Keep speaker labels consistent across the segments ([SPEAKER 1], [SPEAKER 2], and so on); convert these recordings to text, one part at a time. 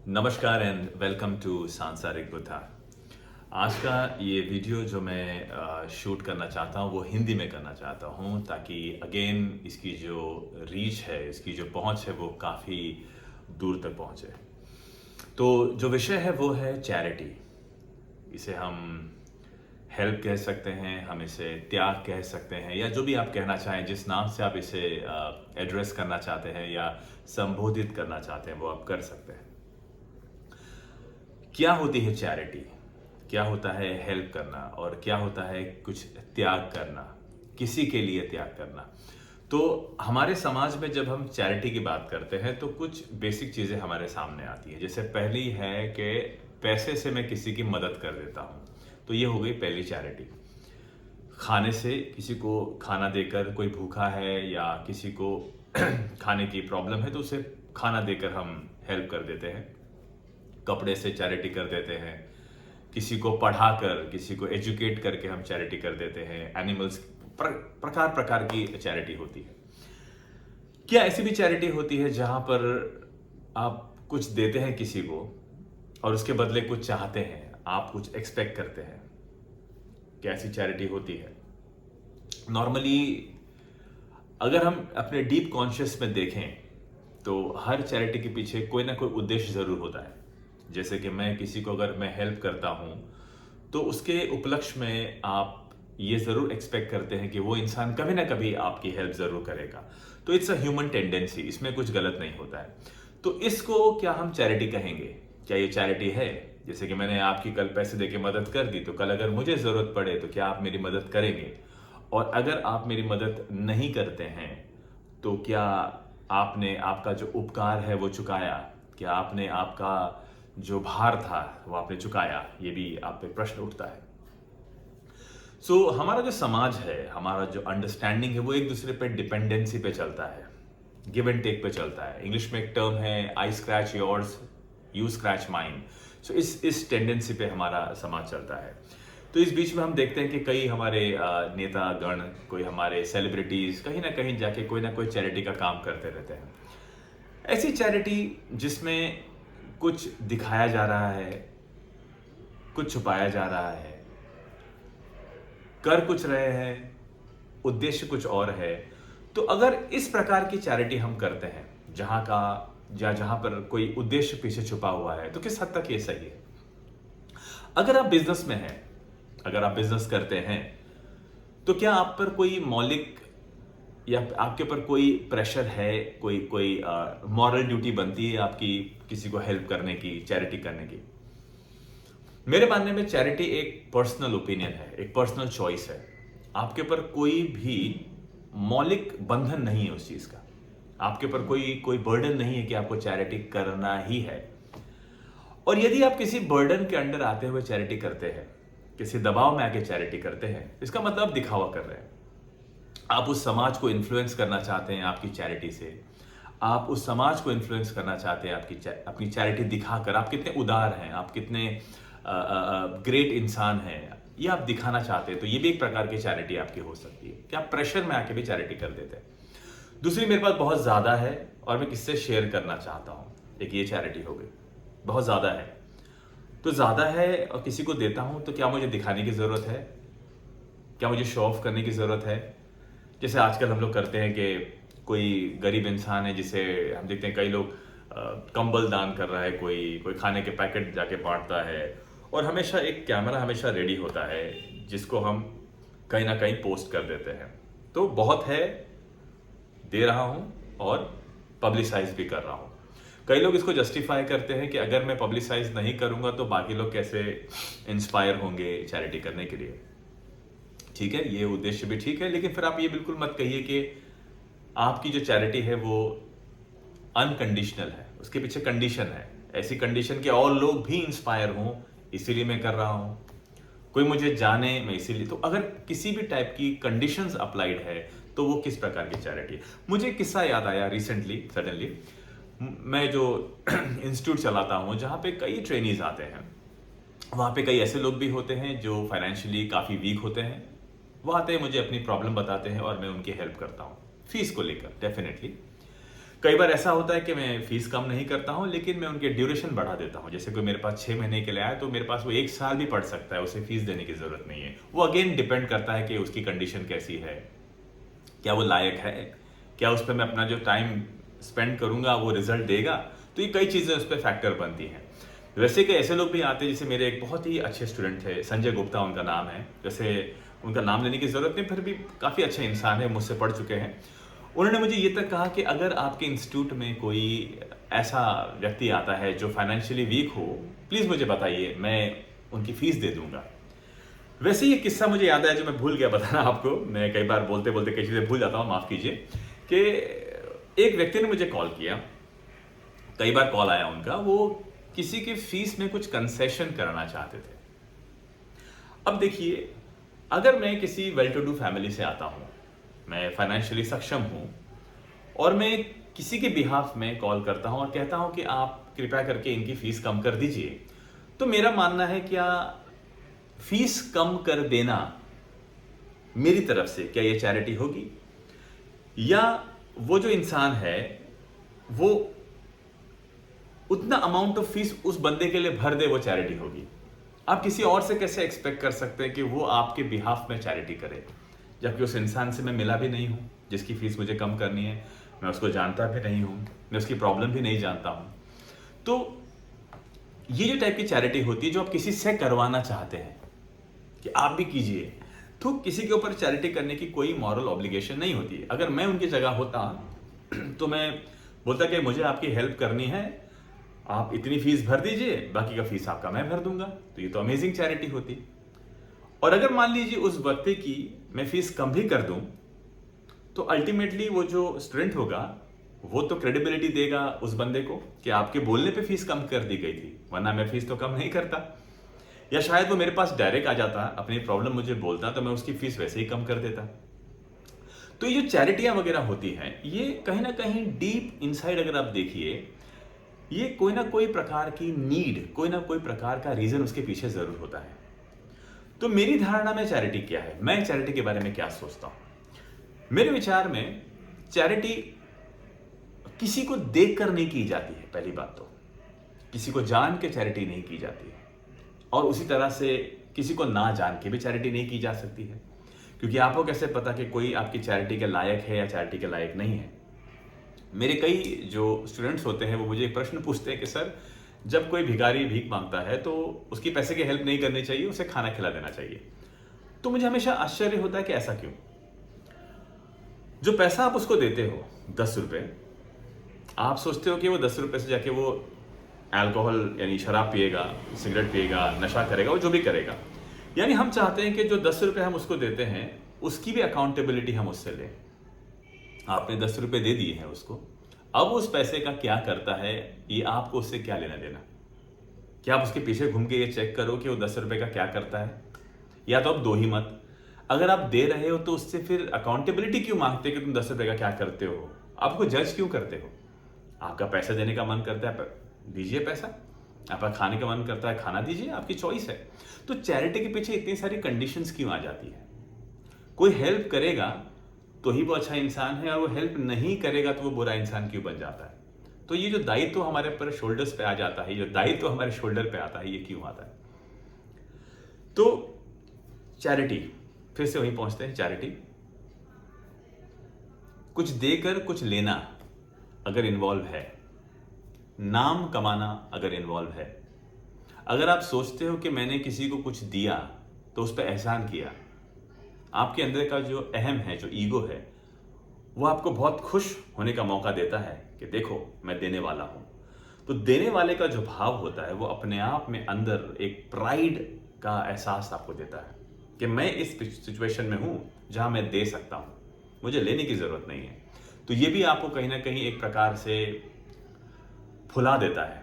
[SPEAKER 1] नमस्कार and welcome to सांसारिक बुद्धा। आज का ये वीडियो जो मैं शूट करना चाहता हूँ वो हिंदी में करना चाहता हूँ ताकि अगेन इसकी जो रीच है, इसकी जो पहुँच है वो काफ़ी दूर तक पहुँचे। तो जो विषय है वो है चैरिटी। इसे हम हेल्प कह सकते हैं, हम इसे त्याग कह सकते हैं, या जो भी आप कहना चाहें, जिस नाम से आप इसे एड्रेस करना चाहते हैं या संबोधित करना चाहते हैं वो आप कर सकते हैं। क्या होती है चैरिटी, क्या होता है हेल्प करना, और क्या होता है कुछ त्याग करना, किसी के लिए त्याग करना। तो हमारे समाज में जब हम चैरिटी की बात करते हैं तो कुछ बेसिक चीज़ें हमारे सामने आती हैं। जैसे पहली है कि पैसे से मैं किसी की मदद कर देता हूँ, तो ये हो गई पहली चैरिटी। खाने से किसी को खाना देकर, कोई भूखा है या किसी को खाने की प्रॉब्लम है तो उसे खाना देकर हम हेल्प कर देते हैं। कपड़े से चैरिटी कर देते हैं, किसी को पढ़ाकर, किसी को एजुकेट करके हम चैरिटी कर देते हैं। एनिमल्स, प्रकार प्रकार की चैरिटी होती है। क्या ऐसी भी चैरिटी होती है जहां पर आप कुछ देते हैं किसी को और उसके बदले कुछ चाहते हैं, आप कुछ एक्सपेक्ट करते हैं? क्या ऐसी चैरिटी होती है? नॉर्मली अगर हम अपने डीप कॉन्शियस में देखें तो हर चैरिटी के पीछे कोई ना कोई उद्देश्य जरूर होता है। जैसे कि मैं किसी को अगर मैं हेल्प करता हूं तो उसके उपलक्ष्य में आप ये जरूर एक्सपेक्ट करते हैं कि वो इंसान कभी ना कभी आपकी हेल्प जरूर करेगा। तो इट्स अ ह्यूमन टेंडेंसी, इसमें कुछ गलत नहीं होता है। तो इसको क्या हम चैरिटी कहेंगे? क्या ये चैरिटी है? जैसे कि मैंने आपकी कल पैसे देके मदद कर दी, तो कल अगर मुझे जरूरत पड़े तो क्या आप मेरी मदद करेंगे? और अगर आप मेरी मदद नहीं करते हैं तो क्या आपने आपका जो उपकार है वो चुकाया? क्या आपने आपका जो भार था वो आपने चुकाया? ये भी आप पे प्रश्न उठता है। हमारा जो समाज है, हमारा जो अंडरस्टैंडिंग है वो एक दूसरे पे डिपेंडेंसी पे चलता है, गिव एंड टेक पे चलता है। इंग्लिश में एक टर्म है, I scratch yours, you scratch mine. So इस टेंडेंसी पे हमारा समाज चलता है। तो इस बीच में हम देखते हैं कि कई हमारे नेता गण, कोई हमारे सेलिब्रिटीज कहीं ना कहीं जाके कोई ना कोई चैरिटी का काम करते रहते हैं। ऐसी चैरिटी जिसमें कुछ दिखाया जा रहा है, कुछ छुपाया जा रहा है, कर कुछ रहे हैं, उद्देश्य कुछ और है। तो अगर इस प्रकार की चैरिटी हम करते हैं जहां पर कोई उद्देश्य पीछे छुपा हुआ है, तो किस हद तक ये सही है? अगर आप बिजनेस में हैं, अगर आप बिजनेस करते हैं, तो क्या आप पर कोई मौलिक या आपके ऊपर कोई प्रेशर है, कोई कोई मॉरल ड्यूटी बनती है आपकी किसी को हेल्प करने की, चैरिटी करने की? मेरे मानने में चैरिटी एक पर्सनल ओपिनियन है, एक पर्सनल चॉइस है। आपके ऊपर कोई भी मौलिक बंधन नहीं है उस चीज का। आपके ऊपर कोई कोई बर्डन नहीं है कि आपको चैरिटी करना ही है। और यदि आप किसी बर्डन के अंडर आते हुए चैरिटी करते हैं, किसी दबाव में आके चैरिटी करते हैं, इसका मतलब दिखावा कर रहे हैं। आप उस समाज को इन्फ्लुएंस करना चाहते हैं आपकी चैरिटी से। आप उस समाज को इन्फ्लुएंस करना चाहते हैं अपनी चैरिटी दिखाकर। आप कितने उदार हैं, आप कितने ग्रेट इंसान हैं, ये आप दिखाना चाहते हैं। तो ये भी एक प्रकार की चैरिटी आपकी हो सकती है कि आप प्रेशर में आके भी चैरिटी कर देते हैं। दूसरी मेरे पास बहुत ज्यादा है और मैं किससे शेयर करना चाहता हूं। एक ये चैरिटी हो गई, बहुत ज्यादा है। तो ज्यादा है और किसी को देता हूं तो क्या मुझे दिखाने की जरूरत है? क्या मुझे शो ऑफ करने की जरूरत है? जैसे आजकल हम लोग करते हैं कि कोई गरीब इंसान है जिसे हम देखते हैं, कई लोग कंबल दान कर रहा है, कोई कोई खाने के पैकेट जाके बांटता है, और हमेशा एक कैमरा हमेशा रेडी होता है जिसको हम कहीं ना कहीं पोस्ट कर देते हैं। तो बहुत है, दे रहा हूं और पब्लिसाइज भी कर रहा हूं। कई लोग इसको जस्टिफाई करते हैं कि अगर मैं पब्लिसाइज नहीं करूंगा तो बाकी लोग कैसे इंस्पायर होंगे चैरिटी करने के लिए। ठीक है, ये उद्देश्य भी ठीक है, लेकिन फिर आप ये बिल्कुल मत कहिए कि आपकी जो चैरिटी है वो अनकंडीशनल है, उसके पीछे कंडीशन है। ऐसी कंडीशन कि और लोग भी इंस्पायर हों, इसीलिए मैं कर रहा हूं, कोई मुझे जाने, मैं इसीलिए। तो अगर किसी भी टाइप की कंडीशंस अप्लाइड है तो वो किस प्रकार की चैरिटी है? मुझे एक किस्सा याद आया रिसेंटली, सडनली। मैं जो इंस्टीट्यूट चलाता हूं जहां पे कई ट्रेनीज आते हैं, वहां पे कई ऐसे लोग भी होते हैं जो फाइनेंशियली काफी वीक होते हैं। वो आते हैं, मुझे अपनी प्रॉब्लम बताते हैं और मैं उनकी हेल्प करता हूँ फीस को लेकर, डेफिनेटली। कई बार ऐसा होता है कि मैं फीस कम नहीं करता हूँ, लेकिन मैं उनके ड्यूरेशन बढ़ा देता हूँ। जैसे कोई मेरे पास 6 महीने के लिए आया तो मेरे पास वो 1 साल भी पढ़ सकता है, उसे फीस देने की ज़रूरत नहीं है। वो अगेन डिपेंड करता है कि उसकी कंडीशन कैसी है, क्या वो लायक है, क्या उस पर मैं अपना जो टाइम स्पेंड करूँगा वो रिजल्ट देगा। तो ये कई चीज़ें उस पर फैक्टर बनती हैं। वैसे कि ऐसे लोग भी आते हैं, जैसे मेरे एक बहुत ही अच्छे स्टूडेंट थे, संजय गुप्ता उनका नाम है। जैसे उनका नाम लेने की ज़रूरत नहीं, फिर भी काफ़ी अच्छे इंसान है, मुझसे पढ़ चुके हैं। उन्होंने मुझे ये तक कहा कि अगर आपके इंस्टीट्यूट में कोई ऐसा व्यक्ति आता है जो फाइनेंशियली वीक हो, प्लीज़ मुझे बताइए, मैं उनकी फ़ीस दे दूंगा। वैसे ये किस्सा मुझे याद है जो मैं भूल गया बताना आपको। मैं कई बार बोलते बोलते कई चीज़ें भूल जाता हूँ, माफ़ कीजिए। कि एक व्यक्ति ने मुझे कॉल किया, कई बार कॉल आया उनका, वो किसी की फीस में कुछ कंसेशन करना चाहते थे। अब देखिए, अगर मैं किसी वेल टू डू फैमिली से आता हूँ, मैं फाइनेंशियली सक्षम हूँ, और मैं किसी के बिहाफ में कॉल करता हूँ और कहता हूँ कि आप कृपया करके इनकी फीस कम कर दीजिए, तो मेरा मानना है क्या फीस कम कर देना मेरी तरफ से क्या ये चैरिटी होगी, या वो जो इंसान है वो उतना अमाउंट ऑफ फीस उस बंदे के लिए भर दे, वो चैरिटी होगी। आप किसी और से कैसे एक्सपेक्ट कर सकते हैं कि वो आपके बिहाफ में चैरिटी करे, जबकि उस इंसान से मैं मिला भी नहीं हूँ जिसकी फीस मुझे कम करनी है, मैं उसको जानता भी नहीं हूँ, मैं उसकी प्रॉब्लम भी नहीं जानता हूँ। तो ये जो टाइप की चैरिटी होती है जो आप किसी से करवाना चाहते हैं कि आप भी कीजिए, तो किसी के ऊपर चैरिटी करने की कोई मॉरल ऑब्लिगेशन नहीं होती है। अगर मैं उनकी जगह होता तो मैं बोलता कि मुझे आपकी हेल्प करनी है, आप इतनी फीस भर दीजिए, बाकी का फीस आपका मैं भर दूंगा। तो ये तो अमेजिंग चैरिटी होती। और अगर मान लीजिए उस व्यक्ति की मैं फीस कम भी कर दूं, तो अल्टीमेटली वो जो स्टूडेंट होगा वो तो क्रेडिबिलिटी देगा उस बंदे को कि आपके बोलने पे फीस कम कर दी गई थी, वरना मैं फीस तो कम नहीं करता। या शायद वो मेरे पास डायरेक्ट आ जाता, अपनी प्रॉब्लम मुझे बोलता, तो मैं उसकी फीस वैसे ही कम कर देता। तो ये जो चैरिटियां वगैरह होती हैं, ये कहीं ना कहीं डीप इनसाइड अगर आप देखिए, ये कोई ना कोई प्रकार की नीड, कोई ना कोई प्रकार का रीजन उसके पीछे जरूर होता है। तो मेरी धारणा में चैरिटी क्या है, मैं चैरिटी के बारे में क्या सोचता हूं। मेरे विचार में चैरिटी किसी को देखकर नहीं की जाती है। पहली बात तो किसी को जान के चैरिटी नहीं की जाती है, और उसी तरह से किसी को ना जान के भी चैरिटी नहीं की जा सकती है, क्योंकि आपको कैसे पता कि कोई आपकी चैरिटी के लायक है या चैरिटी के लायक नहीं है। मेरे कई जो स्टूडेंट्स होते हैं वो मुझे एक प्रश्न पूछते हैं कि सर, जब कोई भिखारी भीख मांगता है तो उसकी पैसे की हेल्प नहीं करनी चाहिए, उसे खाना खिला देना चाहिए। तो मुझे हमेशा आश्चर्य होता है कि ऐसा क्यों। जो पैसा आप उसको देते हो 10 रुपए, आप सोचते हो कि वो 10 रुपए से जाके वो अल्कोहल यानी शराब पिएगा, सिगरेट पिएगा, नशा करेगा, वो जो भी करेगा। यानी हम चाहते हैं कि जो 10 रुपए हम उसको देते हैं उसकी भी अकाउंटेबिलिटी हम उससे लें। आपने 10 रुपए दे दिए हैं उसको, अब उस पैसे का क्या करता है ये आपको उससे क्या लेना देना। क्या आप उसके पीछे घूम के ये चेक करो कि वो 10 रुपए का क्या करता है, या तो आप दो ही मत। अगर आप दे रहे हो तो उससे फिर अकाउंटेबिलिटी क्यों मांगते कि तुम 10 रुपए का क्या करते हो, आपको जज क्यों करते हो। आपका पैसा देने का मन करता है, दीजिए पैसा, आपका खाने का मन करता है, खाना दीजिए, आपकी चॉइस है। तो चैरिटी के पीछे इतनी सारी कंडीशंस क्यों आ जाती है। कोई हेल्प करेगा तो ही वो अच्छा इंसान है, और वो हेल्प नहीं करेगा तो वो बुरा इंसान क्यों बन जाता है। तो ये जो दायित्व हमारे पर शोल्डर्स पे आ जाता है, जो दायित्व हमारे शोल्डर पे आता है, ये क्यों आता है। तो चैरिटी, फिर से वहीं पहुंचते हैं। चैरिटी कुछ देकर कुछ लेना अगर इन्वॉल्व है, नाम कमाना अगर इन्वॉल्व है, अगर आप सोचते हो कि मैंने किसी को कुछ दिया तो उस पर एहसान किया, आपके अंदर का जो अहम है, जो ईगो है, वो आपको बहुत खुश होने का मौका देता है कि देखो मैं देने वाला हूं। तो देने वाले का जो भाव होता है वो अपने आप में अंदर एक प्राइड का एहसास आपको देता है कि मैं इस सिचुएशन में हूं जहां मैं दे सकता हूं, मुझे लेने की जरूरत नहीं है। तो ये भी आपको कहीं ना कहीं एक प्रकार से फुला देता है,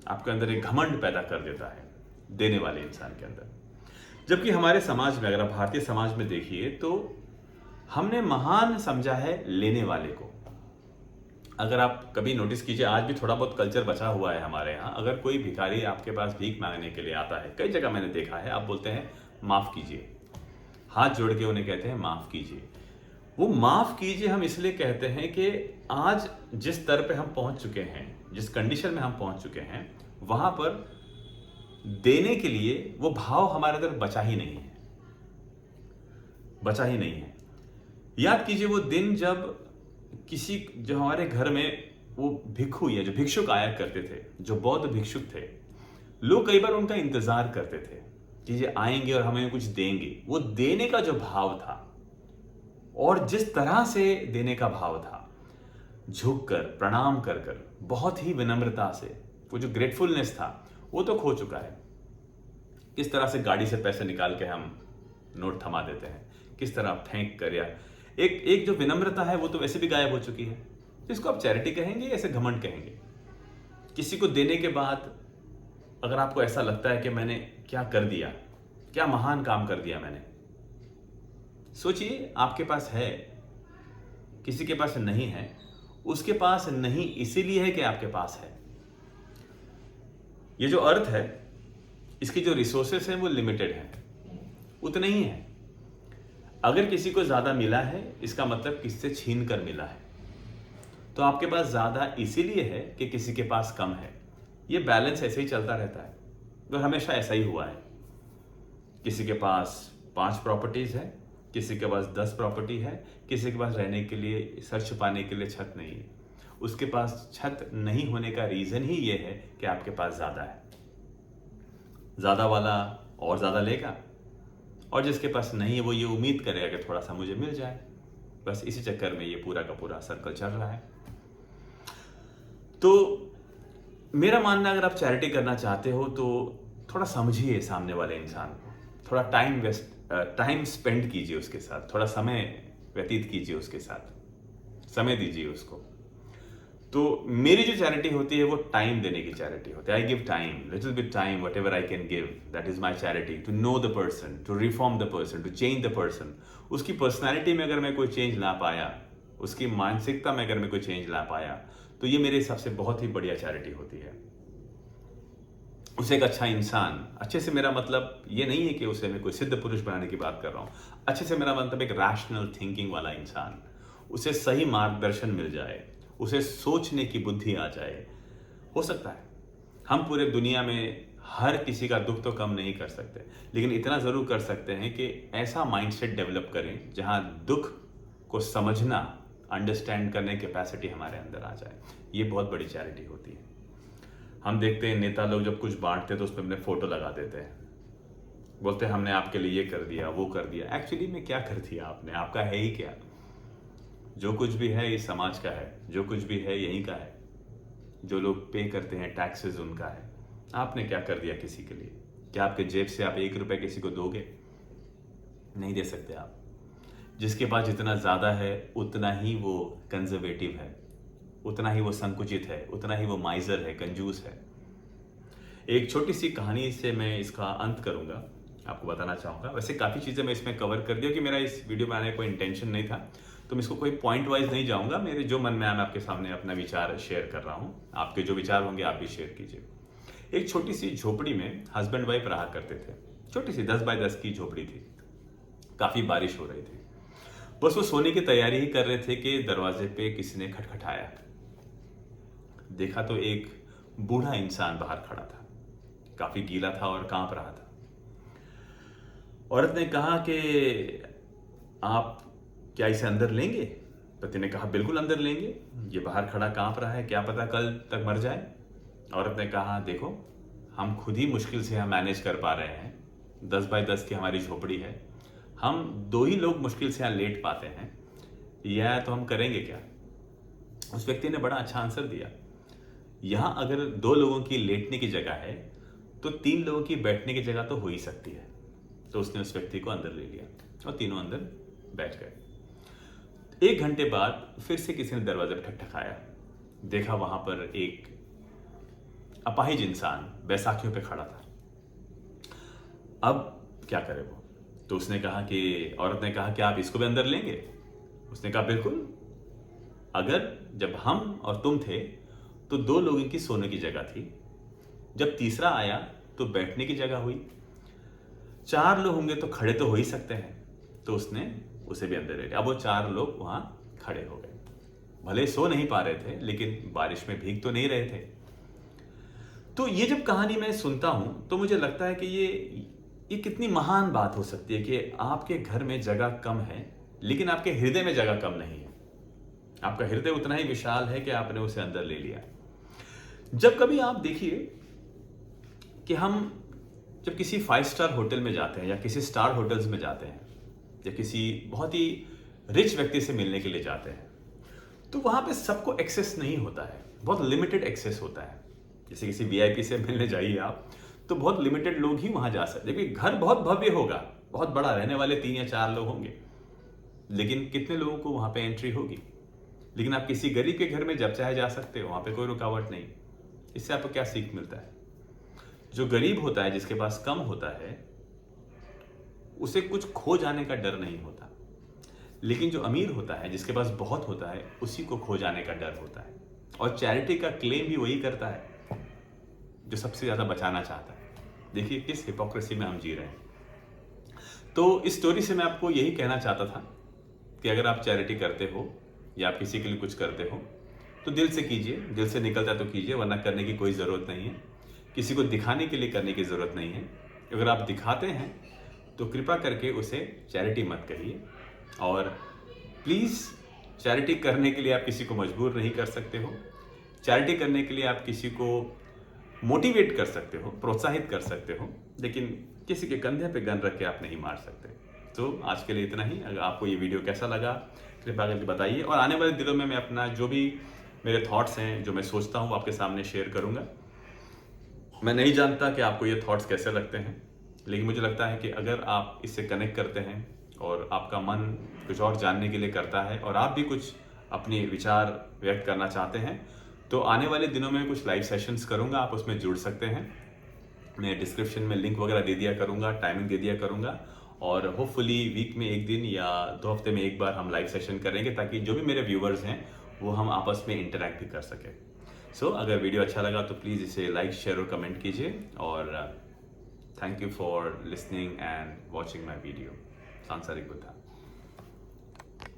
[SPEAKER 1] आपके अंदर एक घमंड पैदा कर देता है देने वाले इंसान के अंदर। जबकि हमारे समाज में, अगर आप भारतीय समाज में देखिए, तो हमने महान समझा है लेने वाले को। अगर आप कभी नोटिस कीजिए, आज भी थोड़ा बहुत कल्चर बचा हुआ है हमारे यहाँ। अगर कोई भिखारी आपके पास भीख मांगने के लिए आता है, कई जगह मैंने देखा है, आप बोलते हैं माफ कीजिए, हाथ जोड़ के उन्हें कहते हैं माफ कीजिए। वो माफ कीजिए हम इसलिए कहते हैं कि आज जिस स्तर पे हम पहुंच चुके हैं, जिस कंडीशन में हम पहुंच चुके हैं, वहां पर देने के लिए वो भाव हमारे अंदर बचा ही नहीं है, बचा ही नहीं है। याद कीजिए वो दिन जब किसी, जो हमारे घर में वो भिक्षु या जो भिक्षुक आया करते थे, जो बौद्ध भिक्षुक थे, लोग कई बार उनका इंतजार करते थे कि ये आएंगे और हमें कुछ देंगे। वो देने का जो भाव था और जिस तरह से देने का भाव था, झुककर प्रणाम कर कर, बहुत ही विनम्रता से, वो जो ग्रेटफुलनेस था वो तो खो चुका है। किस तरह से गाड़ी से पैसे निकाल के हम नोट थमा देते हैं, किस तरह फेंक कर, या एक जो विनम्रता है वो तो वैसे भी गायब हो चुकी है। इसको आप चैरिटी कहेंगे या ऐसे घमंड कहेंगे? किसी को देने के बाद अगर आपको ऐसा लगता है कि मैंने क्या कर दिया, क्या महान काम कर दिया मैंने, सोचिए आपके पास है, किसी के पास नहीं है। उसके पास नहीं इसीलिए है कि आपके पास है। ये जो अर्थ है, इसकी जो रिसोर्सेस हैं वो लिमिटेड हैं, उतने ही हैं। अगर किसी को ज्यादा मिला है, इसका मतलब किससे छीन कर मिला है। तो आपके पास ज्यादा इसीलिए है कि किसी के पास कम है। ये बैलेंस ऐसे ही चलता रहता है और हमेशा ऐसा ही हुआ है। किसी के पास 5 प्रॉपर्टीज है, किसी के पास 10 प्रॉपर्टी है, किसी के पास रहने के लिए, सर छुपाने के लिए छत नहीं है। उसके पास छत नहीं होने का रीजन ही ये है कि आपके पास ज्यादा है। ज्यादा वाला और ज्यादा लेगा, और जिसके पास नहीं है वो ये उम्मीद करेगा कि थोड़ा सा मुझे मिल जाए। बस इसी चक्कर में ये पूरा का पूरा सर्कल चल रहा है। तो मेरा मानना, अगर आप चैरिटी करना चाहते हो तो थोड़ा समझिए सामने वाले इंसान को, थोड़ा टाइम स्पेंड कीजिए उसके साथ, थोड़ा समय व्यतीत कीजिए उसके साथ, समय दीजिए उसको। तो मेरी जो चैरिटी होती है वो टाइम देने की चैरिटी होती है। I give time, little bit time, whatever I can give, that is my charity. To know the person, to reform the person, to change the person. उसकी पर्सनैलिटी में अगर मैं कोई चेंज ला पाया, उसकी मानसिकता में अगर मैं कोई चेंज ला पाया, तो ये मेरे हिसाब से बहुत ही बढ़िया चैरिटी होती है। उसे एक अच्छा इंसान, अच्छे से मेरा मतलब ये नहीं है कि उसे मैं कोई सिद्ध पुरुष बनाने की बात कर रहा हूँ। अच्छे से मेरा मतलब एक रैशनल थिंकिंग वाला इंसान, उसे सही मार्गदर्शन मिल जाए, उसे सोचने की बुद्धि आ जाए। हो सकता है हम पूरे दुनिया में हर किसी का दुख तो कम नहीं कर सकते, लेकिन इतना जरूर कर सकते हैं कि ऐसा माइंडसेट डेवलप करें जहां दुख को समझना, अंडरस्टैंड करने की कैपेसिटी हमारे अंदर आ जाए। ये बहुत बड़ी चैरिटी होती है। हम देखते हैं नेता लोग जब कुछ बांटते हैं तो उस पर अपने फोटो लगा देते हैं, बोलते हैं हमने आपके लिए ये कर दिया, वो कर दिया। एक्चुअली में क्या कर दिया आपने? आपका है ही क्या? जो कुछ भी है इस समाज का है, जो कुछ भी है यहीं का है। जो लोग पे करते हैं टैक्सेस उनका है। आपने क्या कर दिया किसी के लिए? क्या आपके जेब से आप 1 रुपए किसी को दोगे? नहीं दे सकते आप। जिसके पास जितना ज्यादा है उतना ही वो कंजर्वेटिव है, उतना ही वो संकुचित है, उतना ही वो माइजर है, कंजूस है। एक छोटी सी कहानी से मैं इसका अंत करूंगा, आपको बताना चाहूंगा। वैसे काफी चीजें मैं इसमें कवर कर दिया कि मेरा इस वीडियो बनाने का कोई इंटेंशन नहीं था, तो मैं इसको कोई पॉइंट वाइज नहीं जाऊंगा। मेरे जो मन में आया मैं आपके सामने अपना विचार शेयर कर रहा हूं। आपके जो विचार होंगे आप भी शेयर कीजिए। एक छोटी सी झोपड़ी में हस्बैंड वाइफ रहा करते थे। छोटी सी 10 बाय 10 की झोपड़ी थी। काफी बारिश हो रही थी। बस वो सोने की तैयारी ही कर रहे थे कि दरवाजे पे किसी ने खटखटाया। देखा तो एक बूढ़ा इंसान बाहर खड़ा था, काफी गीला था और कांप रहा था। औरत ने कहा कि आप क्या इसे अंदर लेंगे? पति ने कहा बिल्कुल अंदर लेंगे, ये बाहर खड़ा कांप रहा है, क्या पता कल तक मर जाए। औरत ने कहा देखो, हम खुद ही मुश्किल से हम मैनेज कर पा रहे हैं, 10 बाय 10 की हमारी झोपड़ी है, हम 2 ही लोग मुश्किल से यहाँ लेट पाते हैं, यह तो हम करेंगे क्या? उस व्यक्ति ने बड़ा अच्छा आंसर दिया, यहाँ अगर 2 लोगों की लेटने की जगह है तो 3 लोगों की बैठने की जगह तो हो ही सकती है। तो उसने उस व्यक्ति को अंदर ले लिया और तीनों अंदर बैठ गए। 1 घंटे बाद फिर से किसी ने दरवाजे पर ठकठकाया। देखा वहां पर एक अपाहिज इंसान बैसाखियों पे खड़ा था। अब क्या करे वो? तो उसने कहा कि, औरत ने कहा कि आप इसको भी अंदर लेंगे? उसने कहा बिल्कुल। अगर जब हम और तुम थे तो 2 लोगों की सोने की जगह थी, जब तीसरा आया तो बैठने की जगह हुई, 4 लोग होंगे तो खड़े तो हो ही सकते हैं। तो उसने उसे भी अंदर ले लिया। अब वो 4 लोग वहां खड़े हो गए। भले सो नहीं पा रहे थे लेकिन बारिश में भीग तो नहीं रहे थे। तो ये जब कहानी मैं सुनता हूं तो मुझे लगता है कि ये कितनी महान बात हो सकती है कि आपके घर में जगह कम है लेकिन आपके हृदय में जगह कम नहीं है। आपका हृदय उतना ही विशाल है कि आपने उसे अंदर ले लिया। जब कभी आप देखिए कि हम जब किसी 5 स्टार होटल में जाते हैं या किसी स्टार होटल्स में जाते हैं या किसी बहुत ही रिच व्यक्ति से मिलने के लिए जाते हैं तो वहां पे सबको एक्सेस नहीं होता है, बहुत लिमिटेड एक्सेस होता है। जैसे किसी वीआईपी से मिलने जाइए आप तो बहुत लिमिटेड लोग ही वहां जा सकते हैं। घर बहुत भव्य होगा, बहुत बड़ा, रहने वाले 3 या 4 लोग होंगे, लेकिन कितने लोगों को वहां पे एंट्री होगी। लेकिन आप किसी गरीब के घर में जब चाहे जा सकते हो, वहां पे कोई रुकावट नहीं। इससे आपको क्या सीख मिलता है? जो गरीब होता है, जिसके पास कम होता है, उसे कुछ खो जाने का डर नहीं होता। लेकिन जो अमीर होता है, जिसके पास बहुत होता है, उसी को खो जाने का डर होता है। और चैरिटी का क्लेम भी वही करता है जो सबसे ज्यादा बचाना चाहता है। देखिए किस हिपोक्रेसी में हम जी रहे हैं। तो इस स्टोरी से मैं आपको यही कहना चाहता था कि अगर आप चैरिटी करते हो या आप किसी के लिए कुछ करते हो तो दिल से कीजिए, दिल से निकलता है तो कीजिए, वरना करने की कोई ज़रूरत नहीं है। किसी को दिखाने के लिए करने की ज़रूरत नहीं है। अगर आप दिखाते हैं तो कृपा करके उसे चैरिटी मत कहिए। और प्लीज़, चैरिटी करने के लिए आप किसी को मजबूर नहीं कर सकते हो। चैरिटी करने के लिए आप किसी को मोटिवेट कर सकते हो, प्रोत्साहित कर सकते हो, लेकिन किसी के कंधे पे गन रख के आप नहीं मार सकते। तो आज के लिए इतना ही। अगर आपको ये वीडियो कैसा लगा कृपया करके बताइए, और आने वाले दिनों में मैं अपना जो भी मेरे थॉट्स हैं, जो मैं सोचता हूँ, आपके सामने शेयर करूँगा। मैं नहीं जानता कि आपको ये थॉट्स कैसे लगते हैं, लेकिन मुझे लगता है कि अगर आप इससे कनेक्ट करते हैं और आपका मन कुछ और जानने के लिए करता है और आप भी कुछ अपने विचार व्यक्त करना चाहते हैं, तो आने वाले दिनों में कुछ लाइव सेशंस करूँगा, आप उसमें जुड़ सकते हैं। मैं डिस्क्रिप्शन में लिंक वगैरह दे दिया करूँगा, टाइमिंग दे दिया करूँगा, और होपफुली वीक में 1 दिन या 2 हफ्ते में एक बार हम लाइव सेशन करेंगे, ताकि जो भी मेरे व्यूवर्स हैं वो हम आपस में इंटरेक्ट भी कर सकें। सो अगर वीडियो अच्छा लगा तो प्लीज़ इसे लाइक, शेयर और कमेंट कीजिए। और thank you for listening and watching my video. सांसारिक बुद्धा।